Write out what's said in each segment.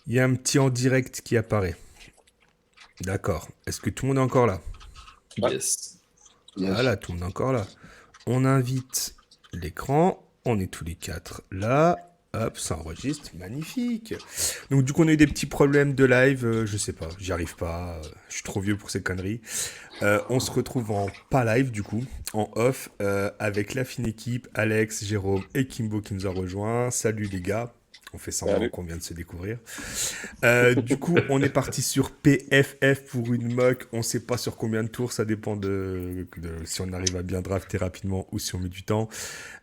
Il y a un petit en direct qui apparaît. D'accord. Est-ce que tout le monde est encore là? Ouais. Yes. Yes. Voilà, tout le monde est encore là. On invite l'écran. On est tous les quatre là. Hop, ça enregistre. Magnifique. Donc, du coup, on a eu des petits problèmes de live. Je sais pas, j'y arrive pas. Je suis trop vieux pour ces conneries. On se retrouve en pas live, du coup, en off, avec la fine équipe, Alex, Jérôme et Kimbo qui nous a rejoints. Salut les gars. On fait semblant Salut. qu'on vient de se découvrir. Du coup, on est parti sur PFF pour une mock. On sait pas sur combien de tours, ça dépend de si on arrive à bien drafter rapidement ou si on met du temps.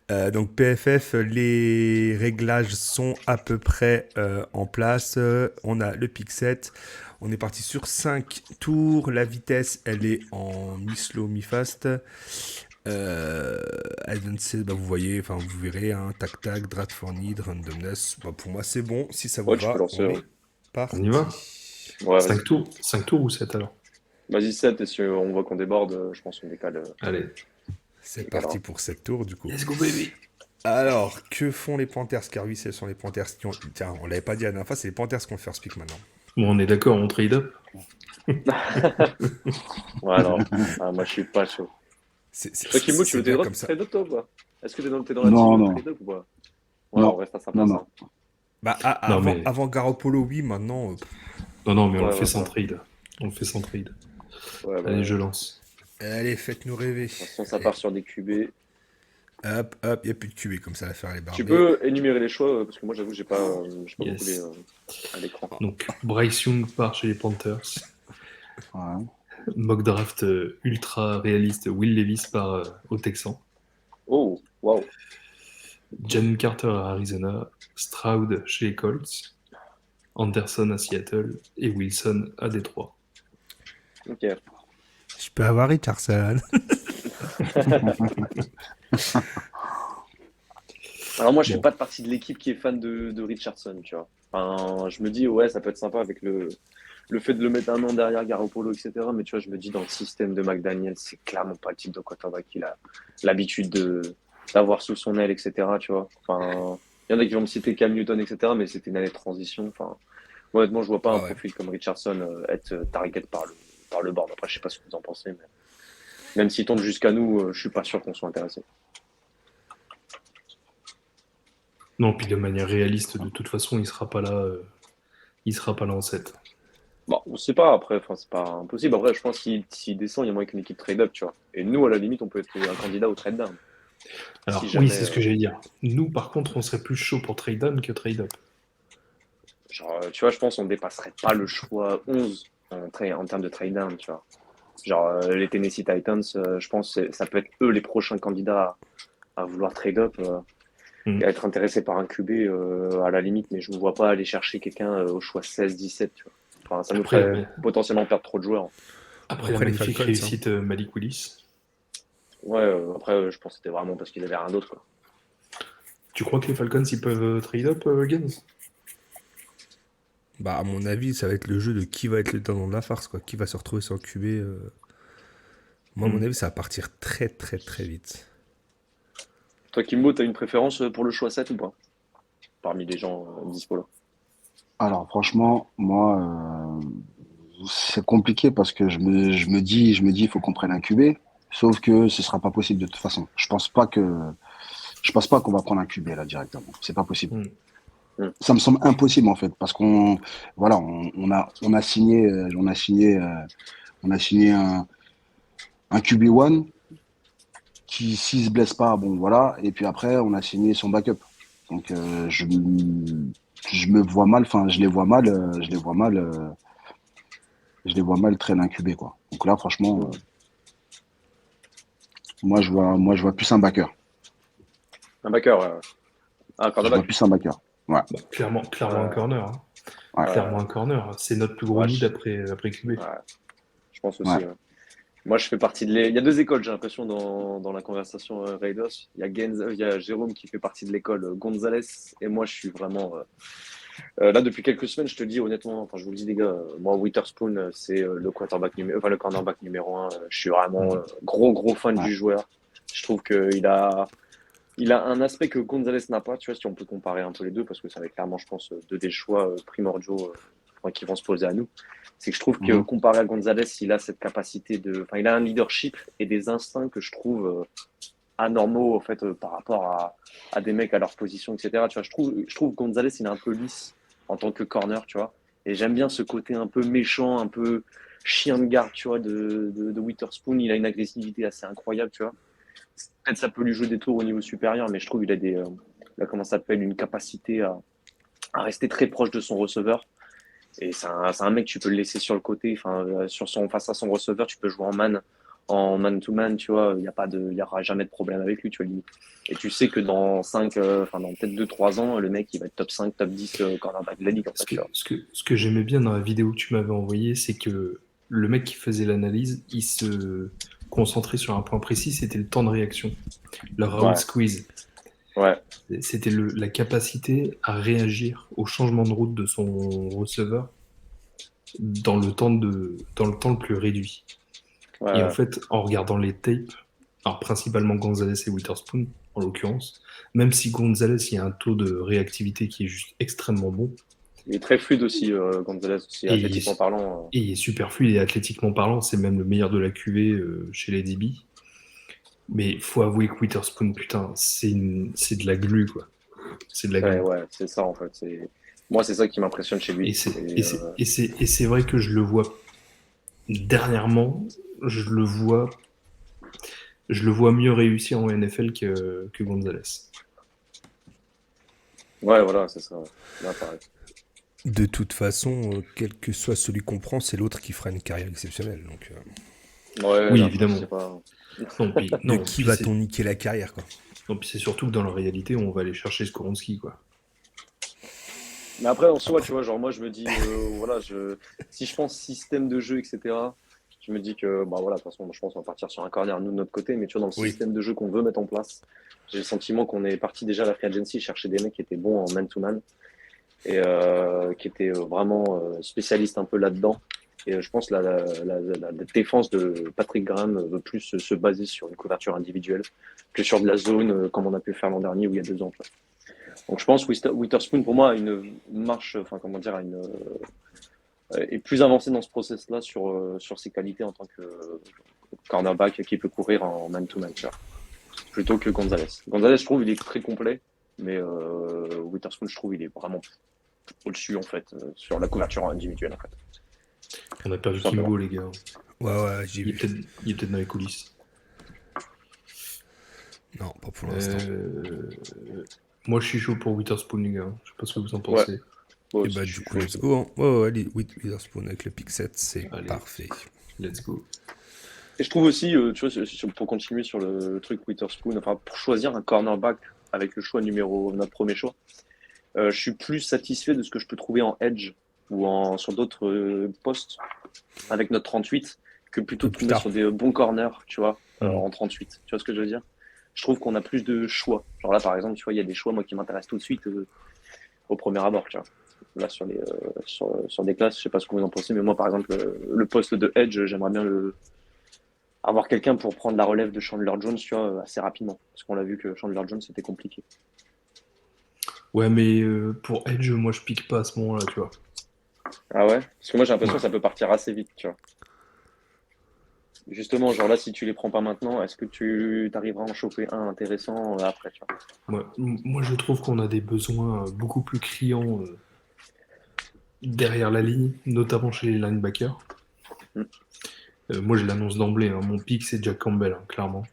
Donc PFF, les réglages sont à peu près en place. On a le pick set. On est parti sur 5 tours. La vitesse, elle est en mi-slow, mi-fast. Advanced, bah, vous voyez, enfin vous verrez, hein, tac tac, draft for need, randomness. Bah, pour moi c'est bon. Si ça vous Ouais, tu peux va, lancer. on Ouais, est parti. On y va ouais, 5 tours 5 tours ou 7 alors? vas-y, 7, et si on voit qu'on déborde, je pense qu'on décale. Allez. C'est décalera. parti pour 7 tours du coup. Let's go baby. Alors, que font les Panthers? Car oui, ce sont les Panthers qui ont. Tiens, on l'avait pas dit la dernière fois, c'est les Panthers qui ont fait speak maintenant. Bon, on est d'accord, on trade up. Ouais, non. Ah, moi, je suis pas chaud. Toi, Kimbo, tu veux bien des comme ça. trade up, toi, ou pas? Est-ce que t'es dans la Non, team non. trade up ou pas? Ouais, Non. on reste à sa Non, place. non. Hein. Bah, Non, avant, mais- avant Garoppolo, oui, maintenant. Non, mais on Ouais, le fait ouais, sans ouais. trade. On le fait sans trade. Ouais, bah, Allez, je lance. Allez, faites-nous rêver. de toute façon, ça part sur des QB. Hop, hop, il n'y a plus de QB comme ça à faire les barbés. Tu peux énumérer les choix, parce que moi, j'avoue, j'ai pas beaucoup Yes. les à l'écran. Donc, Bryce Young part chez les Panthers. Ouais. Mock draft ultra réaliste. Will Levis part au Texan. Oh, waouh. Jalen Carter à Arizona. Stroud chez les Colts. Anderson à Seattle. Et Wilson à Détroit. Ok. Je peux avoir Richardson. Alors moi, je Bon. fais pas de partie de l'équipe qui est fan de Richardson, tu vois. Enfin, je me dis, ouais, ça peut être sympa avec le fait de le mettre un an derrière Garoppolo, etc. Mais tu vois, je me dis, dans le système de McDaniel, c'est clairement pas le type de quarterback qu'il a l'habitude d'avoir sous son aile, etc. Tu vois. Enfin, il y en a qui vont me citer Cam Newton, etc. Mais c'était une année de transition. Enfin, honnêtement, je vois pas un Ouais. profil comme Richardson être target par le board. Après, je sais pas ce que vous en pensez, mais même s'il tombe jusqu'à nous, je suis pas sûr qu'on soit intéressé. Non, puis de manière réaliste, de toute façon, il sera pas là. Il sera pas là en 7. Bon, on sait pas après, enfin, c'est pas impossible. Après, je pense s'il descend, il y a moyen qu'une équipe trade up, tu vois. Et nous, à la limite, on peut être un candidat au trade down. Alors, Si oui, jamais, c'est ce que j'allais dire. Nous, par contre, on serait plus chaud pour trade down que trade up. genre, tu vois, je pense qu'on dépasserait pas le choix 11 en termes de trade down, tu vois. Genre, les Tennessee Titans, je pense que ça peut être eux les prochains candidats à vouloir trade up, et à être intéressés par un QB à la limite, mais je ne vois pas aller chercher quelqu'un au choix 16-17, tu vois. Enfin, ça nous Après, ferait potentiellement perdre trop de joueurs. Après Après, la les magnifique Falcons, réussite Malik Willis. Ouais, après, je pense que c'était vraiment parce qu'ils avaient rien d'autre, quoi. Tu crois que les Falcons, ils peuvent trade up, Gaines? Bah, à mon avis, ça va être le jeu de qui va être le tendon de la farce, quoi. Qui va se retrouver sur le QB. Moi, à mon avis, ça va partir très, très, très vite. Toi, Kimbo, t'as une préférence pour le choix 7 ou pas? Parmi les gens dispo là. Alors, franchement, moi, c'est compliqué parce que je me dis, il faut qu'on prenne un QB. Sauf que ce sera pas possible de toute façon. Je pense pas qu'on va prendre un QB là directement. C'est pas possible. Ça me semble impossible en fait parce voilà, on a signé, un QB1 qui, s'il se blesse pas, bon voilà. Et puis après, on a signé son backup. Donc, je me vois mal, enfin, je les vois mal traîner un QB, quoi. Donc là, franchement, moi, je vois plus un backer. Un backer, un Je vois cornerback. plus un backer. Ouais. Bah, clairement un corner. Hein. Ouais. Clairement un corner. C'est notre plus gros Ouais, need après QB. Ouais, je pense aussi. Ouais. Ouais. Moi, je fais partie de Il y a deux écoles, j'ai l'impression, dans la conversation Raiders. Il y a Jérôme qui fait partie de l'école Gonzalez, et moi, je suis vraiment. Là, depuis quelques semaines, je te dis honnêtement, enfin, je vous le dis, les gars, moi, Witherspoon, c'est le cornerback numéro un. Je suis vraiment gros fan du joueur. Je trouve qu'il a il a un aspect que Gonzalez n'a pas, tu vois, si on peut comparer un peu les deux, parce que ça va être clairement, je pense, deux des choix primordiaux enfin, qui vont se poser à nous. C'est que je trouve que Mhm. comparé à Gonzalez, il a cette capacité de. Enfin, il a un leadership et des instincts que je trouve anormaux, en fait, par rapport à des mecs à leur position, etc. Tu vois, je trouve Gonzalez, il est un peu lisse en tant que corner, tu vois. Et j'aime bien ce côté un peu méchant, un peu chien de garde, tu vois, de Witherspoon. Il a une agressivité assez incroyable, tu vois. Peut-être ça peut lui jouer des tours au niveau supérieur, mais je trouve qu'il a comment ça s'appelle, une capacité à rester très proche de son receveur. Et c'est un mec, tu peux le laisser sur le côté, enfin, face à son receveur, tu peux jouer en man-to-man, tu vois, il y aura jamais de problème avec lui, tu vois, limite. Et tu sais que dans 5, enfin, dans peut-être 2 3 ans, le mec, il va être top 5 top 10 cornerback de la ligue, en Ce fait, que, tu vois. ce que j'aimais bien dans la vidéo que tu m'avais envoyée, c'est que le mec qui faisait l'analyse, il se concentrait sur un point précis, c'était le temps de réaction, le Raoul Ouais, squeeze. ouais, C'était la capacité à réagir au changement de route de son receveur dans le temps le plus réduit. Et en ouais. fait, en regardant les tapes, alors principalement Gonzalez et Witherspoon, en l'occurrence, même si Gonzalez, il y a un taux de réactivité qui est juste extrêmement bon, Il est très fluide aussi, Gonzalez, aussi, et athlétiquement parlant. et il est super fluide et athlétiquement parlant, c'est même le meilleur de la QV chez les DB. Mais il faut avouer que Witherspoon, putain, c'est de la glu, quoi. C'est de la C'est glu. ouais, c'est ça, en fait. Moi, c'est ça qui m'impressionne chez Et lui. c'est et c'est vrai que je le vois dernièrement, je le vois mieux réussir en NFL que Gonzalez. Ouais, voilà, c'est ça. Là, pareil. De toute façon, quel que soit celui qu'on prend, c'est l'autre qui fera une carrière exceptionnelle. Donc, Ouais, Oui, là, après, je évidemment. sais pas. de Non, qui va-t-on niquer la carrière, quoi? non, puis c'est surtout que dans la réalité, on va aller chercher Skoronski, quoi. Mais après, en soi, tu Après, vois, genre, moi, je me dis, voilà, si je pense système de jeu, etc., je me dis que, bah voilà, de toute façon, je pense qu'on va partir sur un corner, nous, de notre côté, mais tu vois, dans le oui. système de jeu qu'on veut mettre en place, j'ai le sentiment qu'on est parti déjà à la free agency chercher des mecs qui étaient bons en man-to-man et qui étaient vraiment spécialistes un peu là-dedans. Et je pense que la défense de Patrick Graham veut plus se baser sur une couverture individuelle que sur de la zone, comme on a pu faire l'an dernier ou il y a 2 ans. Tu vois. Donc je pense que Witherspoon, pour moi, a une marche, enfin comment dire, est plus avancé dans ce process-là sur ses qualités en tant que cornerback qui peut courir en man-to-man, tu vois, plutôt que Gonzalez. Gonzalez, je trouve, il est très complet, mais Witherspoon, je trouve, il est vraiment au-dessus, en fait, sur la couverture individuelle, en fait, On a tout perdu simplement. Kimbo, les gars. Ouais, j'ai Il est vu. peut-être dans les coulisses. Non, pas pour l'instant. Euh, Moi, je suis chaud pour Witherspoon, les gars. Je sais pas ce que vous en Ouais, pensez. moi Et aussi, bah, je du suis coup, chaud. let's go, hein. Ouais, allez, Witherspoon avec le pick 7, c'est Allez, parfait. let's go. Et je trouve aussi, tu vois, pour continuer sur le truc Witherspoon, enfin, pour choisir un cornerback avec le choix notre premier choix, je suis plus satisfait de ce que je peux trouver en edge ou sur d'autres postes avec notre 38 que Un plutôt peu de plus tomber tard. sur des bons corners, tu vois, Hmm. en 38. Tu vois ce que je veux dire? Je trouve qu'on a plus de choix. Genre là, par exemple, tu vois, il y a des choix, moi, qui m'intéressent tout de suite au premier abord, tu vois. Là, sur des classes, je sais pas ce que vous en pensez, mais moi, par exemple, le poste de edge, j'aimerais bien avoir quelqu'un pour prendre la relève de Chandler Jones, tu vois, assez rapidement. Parce qu'on l'a vu que Chandler Jones, c'était compliqué. Ouais, mais pour Edge, moi, je pique pas à ce moment-là, tu vois. Ah ouais? Parce que moi, j'ai l'impression Ouais. que ça peut partir assez vite, tu vois. Justement, genre là, si tu les prends pas maintenant, est-ce que tu arriveras à en choper un intéressant après, tu vois? Moi, je trouve qu'on a des besoins beaucoup plus criants derrière la ligne, notamment chez les linebackers. Hmm. Moi, je l'annonce d'emblée, hein. Mon pick, c'est Jack Campbell, hein, clairement.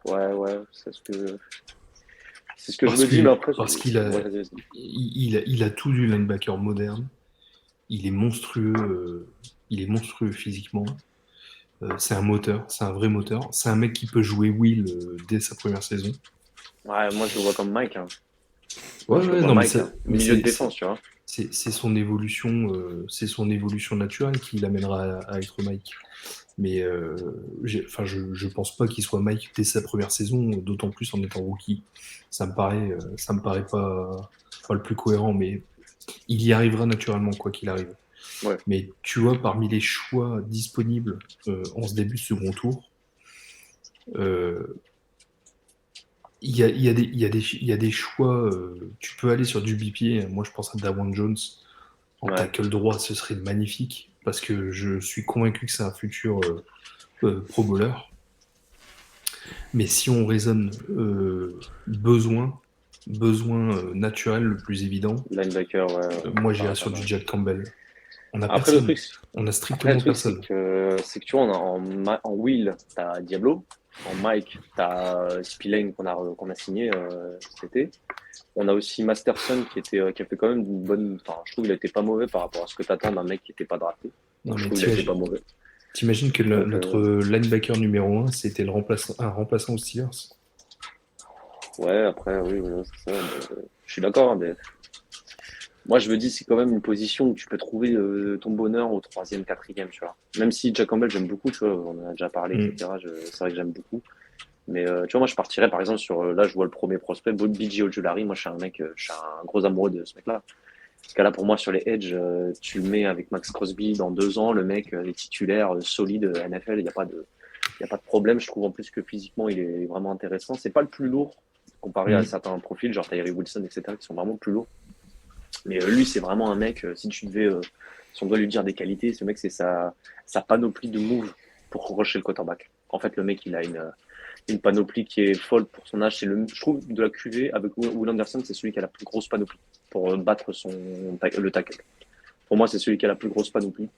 Ouais, c'est ce que je Parce me dis, mais que, après, parce qu'il a, ouais, vas-y, vas-y. il a tout du linebacker moderne. Il est monstrueux, il est monstrueux physiquement. C'est un moteur, c'est un vrai moteur. C'est un mec qui peut jouer Will dès sa première saison. Ouais, moi, je le vois comme Mike, hein. Moi, Ouais, je le ouais, vois non, Mike, hein. mais Milieu de défense, tu vois. c'est son évolution naturelle qui l'amènera à être Mike. Mais enfin, je pense pas qu'il soit Mike dès sa première saison, d'autant plus en étant rookie. Ça me paraît pas le plus cohérent, mais il y arrivera naturellement quoi qu'il arrive. Ouais. Mais tu vois, parmi les choix disponibles en ce début de second tour, euh, il y a des choix. Tu peux aller sur du bipied. Moi, je pense à Dawan Jones en Ouais, tackle droit, ce serait magnifique parce que je suis convaincu que c'est un futur pro bowler. Mais si on raisonne besoin naturel le plus évident, linebacker, ouais, moi ça j'irais va pas sur du mal. Jack Campbell. On a Après, le personne. truc, c'est- On a Après, le strictement truc, personne. c'est que tu vois, en Will, t'as Diablo. En Mike, t'as Spillane qu'on a signé cet été. On a aussi Masterson qui a fait quand même une bonne. Enfin, je trouve qu'il a été pas mauvais par rapport à ce que t'attends d'un mec qui était pas drafté. Non Donc, je mais trouve qu'il a été pas t'imagines, mauvais. t'imagines que Donc, notre linebacker numéro un, c'était un remplaçant aux Steelers. ouais, après, oui, voilà, c'est ça. Mais, je suis d'accord, hein, mais moi, je me dis, c'est quand même une position où tu peux trouver ton bonheur au troisième, quatrième, tu vois. Même si Jack Campbell, j'aime beaucoup, tu vois, on en a déjà parlé, Mm. etc. C'est vrai que j'aime beaucoup. Mais tu vois, moi, je partirais par exemple sur. Là, je vois le premier prospect, BJ Ojulari. Moi, je suis un gros amoureux de ce mec-là. Parce que là, pour moi, sur les Edge, tu le mets avec Max Crosby dans 2 ans, le mec est titulaire, solide NFL, il y a pas de problème. Je trouve en plus que physiquement, il est vraiment intéressant. C'est pas le plus lourd comparé à Mm. certains profils, genre Tyree Wilson, etc., qui sont vraiment plus lourds. Mais lui, c'est vraiment un mec, si on doit lui dire des qualités, ce mec, c'est sa panoplie de moves pour rusher le quarterback. En fait, le mec, il a une panoplie qui est folle pour son âge. Je trouve, de la QV, avec Will Anderson, c'est celui qui a la plus grosse panoplie pour battre le tackle. Pour moi, c'est celui qui a la plus grosse panoplie.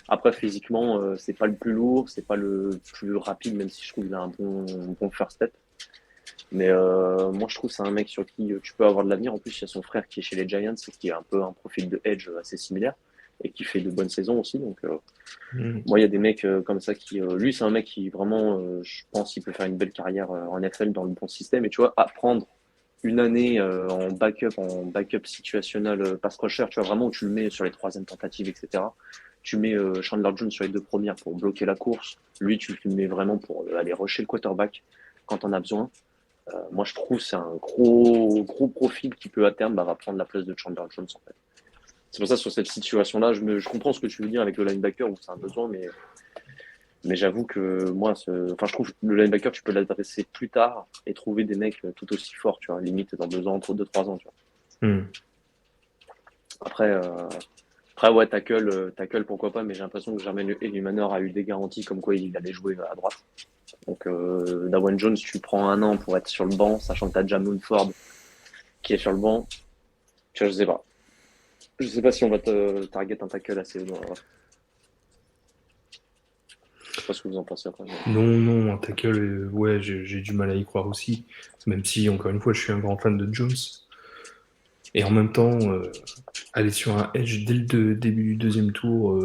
Après, physiquement, c'est pas le plus lourd, c'est pas le plus rapide, même si je trouve qu'il a un bon first step. Mais moi, je trouve que c'est un mec sur qui tu peux avoir de l'avenir. En plus, il y a son frère qui est chez les Giants, qui est un peu un profil de edge assez similaire et qui fait de bonnes saisons aussi. Donc, Mm. moi, il y a des mecs comme ça qui. Lui, c'est un mec qui vraiment, je pense, il peut faire une belle carrière en NFL dans le bon système. Et tu vois, apprendre une année en backup situationnel pass rusher, tu vois, vraiment où tu le mets sur les troisièmes tentatives, etc. Tu mets Chandler Jones sur les 2 premières pour bloquer la course. Lui, tu le mets vraiment pour aller rusher le quarterback quand on a besoin. Moi, je trouve que c'est un gros, gros profil qui peut à terme va prendre la place de Chandler Jones en fait. C'est pour ça sur cette situation-là, je comprends ce que tu veux dire avec le linebacker où c'est un besoin, mais j'avoue que moi, enfin, je trouve que le linebacker, tu peux l'adresser plus tard et trouver des mecs tout aussi forts, tu vois, limite dans 2 ans, entre 2-3 ans, tu vois. Mm. Après, ouais, tackle, pourquoi pas, mais j'ai l'impression que Jermaine Eluemunor a eu des garanties comme quoi il allait jouer à droite. Donc, Dawan Jones, tu prends un an pour être sur le banc, sachant que tu as Jamon Ford qui est sur le banc. Tu vois, je sais pas. Je sais pas si on va te target un tackle assez haut dans la draft. Je sais pas ce que vous en pensez après. Non, non, un tackle, ouais, j'ai du mal à y croire aussi. Même si, encore une fois, je suis un grand fan de Jones. Et en même temps, aller sur un edge dès le début du deuxième tour,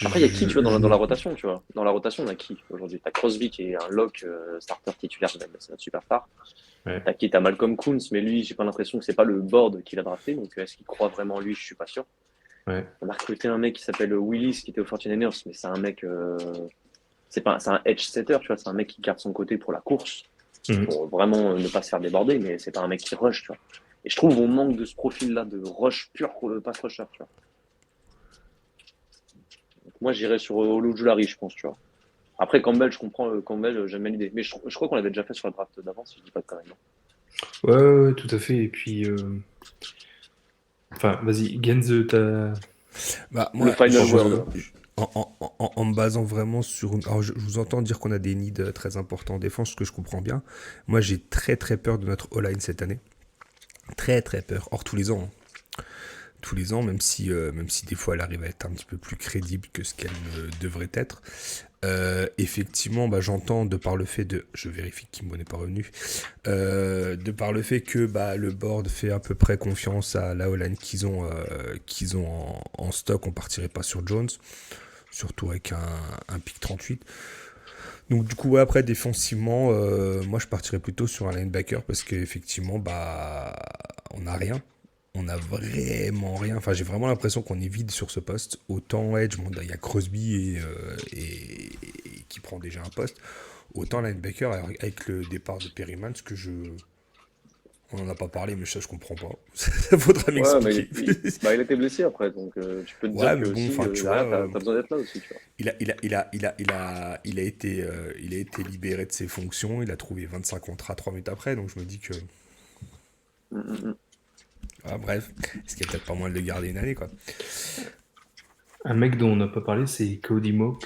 Après, il y a qui, tu vois, dans la non. rotation, tu vois. Dans la rotation, on a qui aujourd'hui? T'as Crosby qui est un lock starter titulaire, c'est notre superstar. Ouais. T'as qui? T'as Malcolm Kuntz, mais lui, j'ai pas l'impression que c'est pas le board qui l'a drafté, donc est-ce qu'il croit vraiment en lui? Je suis pas sûr. Ouais. On a recruté un mec qui s'appelle Willis, qui était au 49ers, mais c'est un mec, c'est un edge setter, tu vois, c'est un mec qui garde son côté pour la course, Mm. pour vraiment ne pas se faire déborder, mais c'est pas un mec qui rush, tu vois. Et je trouve qu'on manque de ce profil-là, de rush pur pass rusher, tu vois. Donc, moi, j'irais sur Olu-Julari, je pense, tu vois. Après, Campbell, je comprends, Campbell, j'aime bien l'idée. Mais je crois qu'on l'avait déjà fait sur la draft d'avant, si je dis pas de conneries. Non. Ouais, ouais, ouais, tout à fait. Et puis, enfin, vas-y, Genze, t'as. Bah, Le moi, final word. en me basant vraiment sur une... Alors, je vous entends dire qu'on a des needs très importants en défense, ce que je comprends bien. Moi, j'ai très très peur de notre O-line cette année. Très très peur. Or, tous les ans. Tous les ans, même si des fois elle arrive à être un petit peu plus crédible que ce qu'elle devrait être. Effectivement, bah, j'entends de par le fait de... Je vérifie que Kimbo n'est pas revenu. De par le fait que bah, le board fait à peu près confiance à la O-line qu'ils ont en stock, on partirait pas sur Jones. Surtout avec un pick 38. Donc du coup, ouais, après, défensivement, moi je partirais plutôt sur un linebacker parce qu'effectivement, bah, on n'a rien. On a vraiment rien. Enfin, j'ai vraiment l'impression qu'on est vide sur ce poste. Autant Edge, bon, il y a Crosby et qui prend déjà un poste. Autant linebacker, avec le départ de Perryman, ce que je... On en a pas parlé, mais ça, je comprends pas. Ça faudra Ouais, mais m'expliquer. bah, il était blessé après, donc tu peux te Ouais, dire mais que bon, aussi, enfin, tu vois, derrière, t'as besoin d'être là aussi, tu vois. il a été libéré de ses fonctions. Il a trouvé 25 contrats 3 minutes après. Donc je me dis que, Mm, mm, mm. ah, bref, est-ce qu'il y a peut-être pas moyen de le garder une année, quoi. Un mec dont on n'a pas parlé, c'est Cody Mock,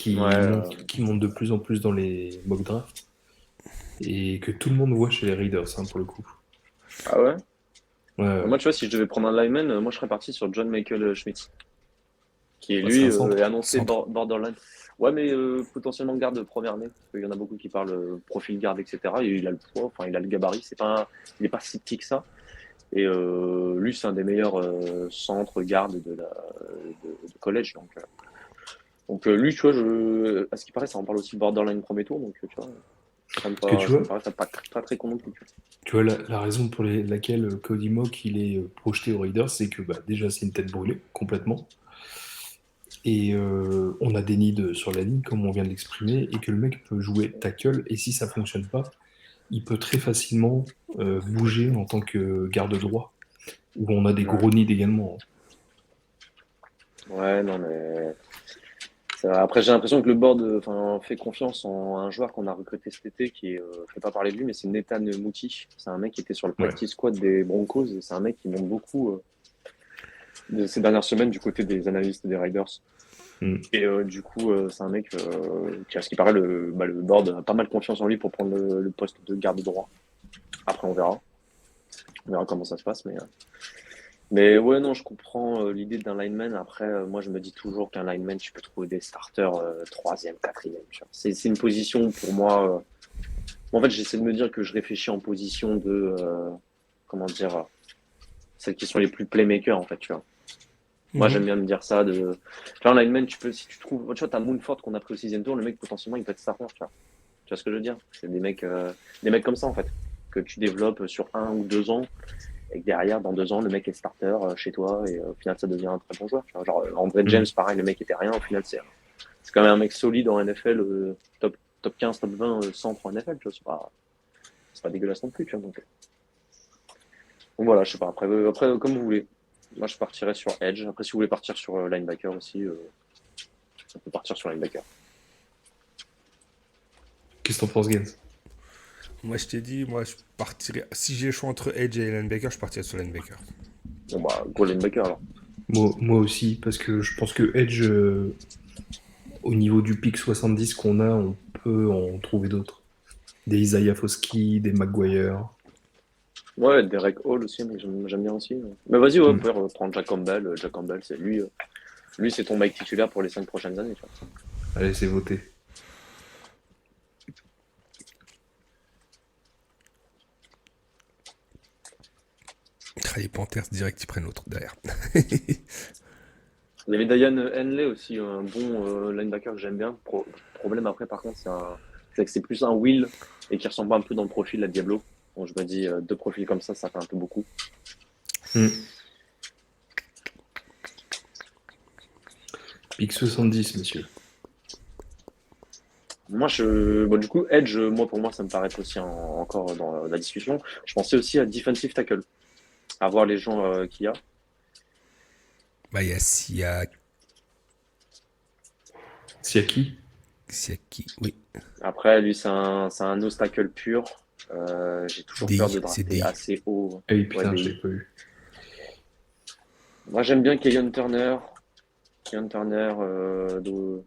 Ouais, qui monte de plus en plus dans les mock drafts et que tout le monde voit chez les Raiders, hein, pour le coup. ah ouais? Ouais, Moi, tu vois, si je devais prendre un lineman, moi, je serais parti sur John Michael Schmitz, qui est bah, c'est lui un centre. est annoncé Centre. borderline. Ouais, mais potentiellement garde de première année, parce qu'il y en a beaucoup qui parlent profil garde, etc. Et il a le poids, enfin, il a le gabarit, il est pas si petit que ça. Et lui, c'est un des meilleurs centres gardes de collège. Donc lui, tu vois, à ce qui paraît, ça en parle aussi borderline premier tour, donc tu vois, Parce que tu ça me vois, paraît pas très con non plus. Tu tu vois la raison pour laquelle Cody Mock il est projeté aux Raiders, c'est que bah, déjà c'est une tête brûlée complètement. Et on a des needs sur la ligne, comme on vient de l'exprimer, et que le mec peut jouer tackle, et si ça fonctionne pas, il peut très facilement bouger en tant que garde droit, où on a des vois. gros needs également. Ouais, non, mais après, j'ai l'impression que le board fait confiance en un joueur qu'on a recruté cet été qui fait pas parler de lui, mais c'est Nathan Mouti. C'est un mec qui était sur le Ouais. practice squad des Broncos et c'est un mec qui monte beaucoup de ces dernières semaines du côté des analystes des Riders. Mm. Et du coup, c'est un mec qui, à ce qui paraît, le board a pas mal confiance en lui pour prendre le poste de garde droit. Après, on verra. On verra comment ça se passe, mais ouais, non, je comprends l'idée d'un lineman. Après, moi, je me dis toujours qu'un lineman, tu peux trouver des starters troisième, quatrième. Tu vois. C'est une position pour moi. En fait, j'essaie de me dire que je réfléchis en position de, comment dire, celles qui sont les plus playmakers, en fait, tu vois. Moi, Mhm. j'aime bien me dire ça. Là, en lineman, si tu trouves, tu vois, t'as Moonford qu'on a pris au 6e tour, le mec, potentiellement, il peut être starter, tu vois. Tu vois ce que je veux dire? C'est des mecs comme ça, en fait, que tu développes sur 1 ou 2 ans. Et que derrière, dans 2 ans, le mec est starter chez toi et au final, ça devient un très bon joueur. Tu vois. Genre, André James, pareil, le mec était rien. Au final, c'est quand même un mec solide en NFL, top 15, top 20 centre en NFL. Tu vois. C'est pas dégueulasse non plus. Tu vois. Donc voilà, je sais pas. Après, comme vous voulez. Moi, je partirais sur Edge. Après, si vous voulez partir sur linebacker aussi, on peut partir sur linebacker. Qu'est-ce que t'en penses, Gaines? Moi, je t'ai dit, moi, je partirais. Si j'ai le choix entre Edge et linebacker, je partirais sur linebacker. Bon, bah, go linebacker alors. Moi aussi, parce que je pense que Edge, au niveau du pick 70 qu'on a, on peut en trouver d'autres. Des Isaiah Foskey, des Maguire. Ouais, Derek Hall aussi, mais j'aime bien aussi. Mais vas-y, ouais, Mm. on peut prendre Jack Campbell. Jack Campbell, c'est lui. Lui, c'est ton mec titulaire pour les 5 prochaines années. Tu vois. Allez, c'est voté. Les Panthers, direct, ils prennent l'autre derrière. Il y avait Diane Henley aussi, un bon linebacker que j'aime bien. Problème après, par contre, c'est que c'est plus un Will et qui ressemble un peu dans le profil à Diablo. Donc je me dis, 2 profils comme ça fait un peu beaucoup. Mm. Pick 70, monsieur. Moi, du coup, Edge, pour moi, ça me paraît aussi encore dans la discussion. Je pensais aussi à defensive tackle, à voir les gens qu'il y a. Bah, il y a Siaki. Siaki, oui. Après, lui, c'est un nose tackle pur. J'ai toujours DI, peur de c'est drafter DI. assez haut. Ah oui, putain, Ouais, je DI. l'ai pas eu. Moi, j'aime bien Keyon Turner. De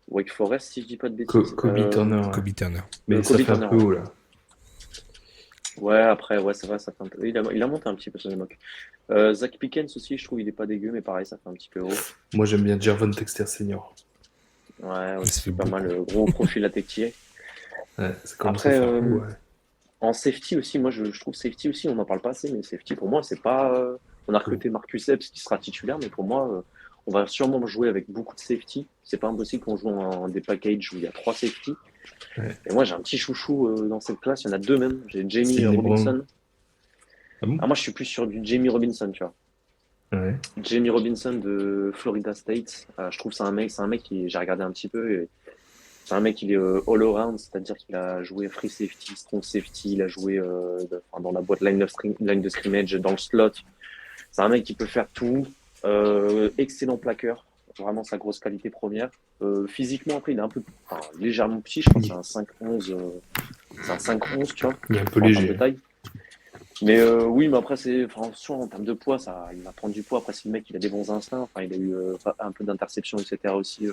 Wake Forest, si je dis pas de bêtises. Kobe Turner, ouais. Kobe Turner. Mais ça Kobe fait un Turner, peu ouais. haut, là. Ouais, après, ouais, c'est vrai, ça fait un peu. Il a monté un petit peu sur les mocks. Zach Pickens aussi, je trouve, il est pas dégueu, mais pareil, ça fait un petit peu haut. Moi, j'aime bien Gervon Texter Senior. Ouais, Ça aussi, fait pas beaucoup. mal. Gros profil à techtier. Ouais, ça commence Après, à faire haut, ouais. en safety aussi, moi, je trouve safety aussi, on n'en parle pas assez, mais safety, pour moi, c'est pas. On a recruté Marcus Epps qui sera titulaire, mais pour moi, on va sûrement jouer avec beaucoup de safety. C'est pas impossible qu'on joue en des packages où il y a 3 safety. Ouais. Et moi, j'ai un petit chouchou dans cette classe, il y en a 2 même. J'ai Jamie Sidney Robinson. Brown. Ah bon? Moi, je suis plus sur du Jamie Robinson, tu vois. Ouais. Jamie Robinson de Florida State. Je trouve que c'est un mec j'ai regardé un petit peu. Et C'est un mec, il est all-around, c'est-à-dire qu'il a joué free safety, strong safety, il a joué dans la boîte line de scrimmage, dans le slot. C'est un mec qui peut faire tout. Excellent plaqueur, vraiment sa grosse qualité première. Physiquement, après, il est un peu légèrement petit, je crois que c'est un 5'11", c'est un 5'11", tu vois, Il est un peu en termes de léger. taille. Mais oui, mais après, en termes de poids, il va prendre du poids. Après, si le mec, il a des bons instincts, enfin, il a eu un peu d'interception, etc. aussi